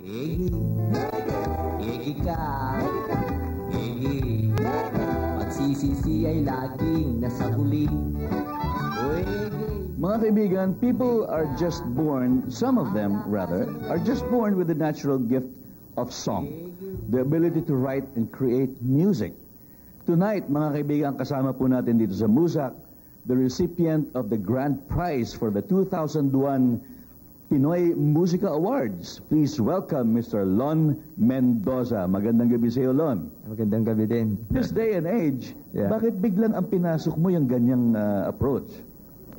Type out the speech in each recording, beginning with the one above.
Egi, egi ka, egi. Pagsisisi ay laging nasa huli. O egi. Mga kaibigan, people are just born, some of them rather, are just born with the natural gift of song. The ability to write and create music. Tonight, mga kaibigan, kasama po natin dito sa Musak, the recipient of the grand prize for the 2001 Pinoy Musica Awards. Please welcome Mr. Lon Mendoza. Magandang gabi sa iyo, Lon. Magandang gabi din. This day and age, bakit biglang ang pinasok mo yung ganyang approach?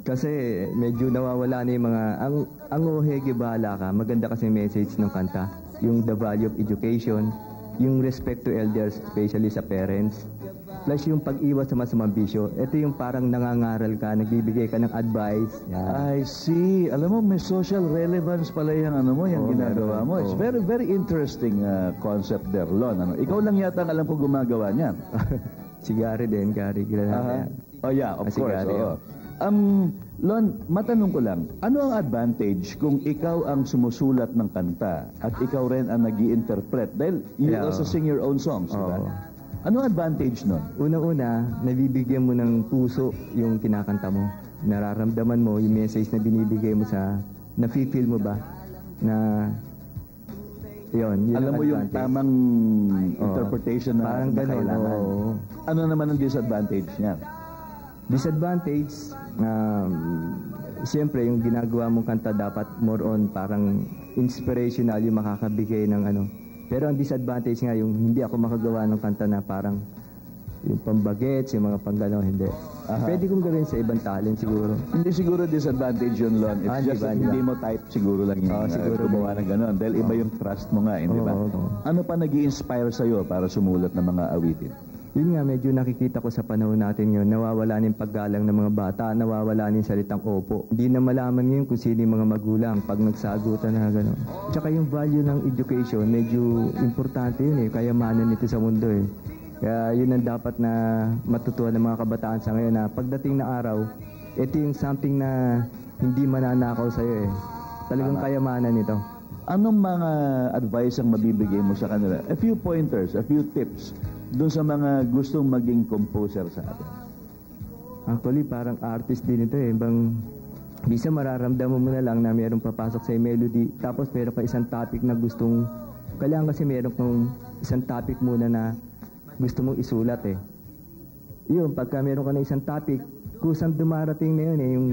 Kasi medyo nawawala na yung mga, ang ohege bahala ka, maganda kasi message ng kanta. Yung the value of education, yung respect to elders, especially sa parents, plus yung pag-iwas sa masamang bisyo. Ito yung parang nangangaral ka, nagbibigay ka ng advice. Yan. I see. Alam mo, may social relevance pala yung, yung ginagawa mo. It's very, very interesting concept there, Lon. Ikaw lang yata ang alam ko gumagawa niyan. Si Gary din, Gary. Oh yeah, of course. Gary, Lon, matanong ko lang, ano ang advantage kung ikaw ang sumusulat ng kanta at ikaw rin ang nag-i-interpret? Dahil you also sing your own songs, diba? Ano advantage nun? Una-una, nabibigyan mo ng puso yung kinakanta mo. Nararamdaman mo yung message na binibigay mo sa, na-feel mo ba? Na, yun alam mo yung tamang interpretation na kailangan. Ano naman ang disadvantage niya? Disadvantage, siyempre yung ginagawa mong kanta dapat more on parang inspirational yung makakabigay ng ano. Pero ang disadvantage nga yung hindi ako makagawa ng kanta na parang yung pambagets, yung mga panggano, hindi. Pwede kong gawin sa ibang talent siguro. Hindi siguro disadvantage yun, Lon. It's just that hindi mo type siguro lang yung gumawa ng gano'n. Dahil iba yung trust mo nga, hindi ba? Ano pa nag-i-inspire sa'yo para sumulat ng mga awitin? Yun nga, medyo nakikita ko sa panahon natin yun, nawawala ng paggalang ng mga bata, nawawala ng salitang opo. Hindi na malaman ngayon kung sino yung mga magulang pag nagsagutan na gano'n. Tsaka yung value ng education, medyo importante yun kayamanan nito sa mundo Kaya yun ang dapat na matutuhan ng mga kabataan sa ngayon na pagdating na araw, ito yung something na hindi mananakaw sa'yo Talagang kayamanan nito. Anong mga advice ang mabibigay mo sa kanila? A few pointers, a few tips doon sa mga gustong maging composer sa atin. Actually, parang artist din ito bisa mararamdaman mo na lang na mayroong papasok sa melody, tapos meron ka isang topic na gustong, kailangan kasi meron kang isang topic muna na gusto mong isulat Yun, pagka meron ka na isang topic, kusang dumarating na yun yung,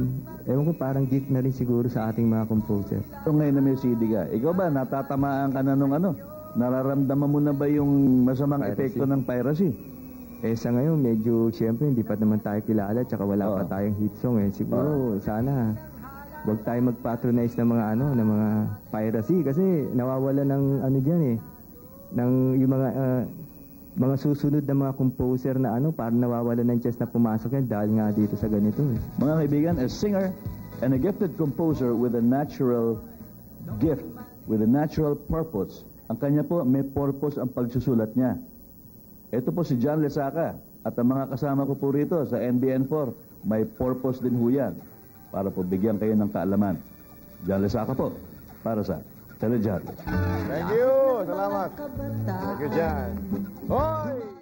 ewan ko, parang gift na rin siguro sa ating mga composer. So ngayon na may CD ka, ikaw ba, natatamaan ka na nung nararamdaman mo na ba yung masamang epekto ng piracy? Sa ngayon, medyo, siyempre, hindi pa naman tayo kilala, tsaka wala pa tayong hit song Siguro, sana, huwag tayo mag-patronize ng mga ng mga piracy, kasi nawawala ng dyan ng yung mga susunod na mga composer na parang nawawala ng chance na pumasok yan dahil nga dito sa ganito Mga kaibigan, a singer and a gifted composer with a natural gift, with a natural purpose. Ang kanya po, may purpose ang pagsusulat niya. Ito po si John Lesaca at ang mga kasama ko po rito sa NBN4, may purpose din ho yan para po bigyan kayo ng kaalaman. John Lesaca po, para sa Telejarlo. Thank you! Salamat! Thank you, John. Hoy!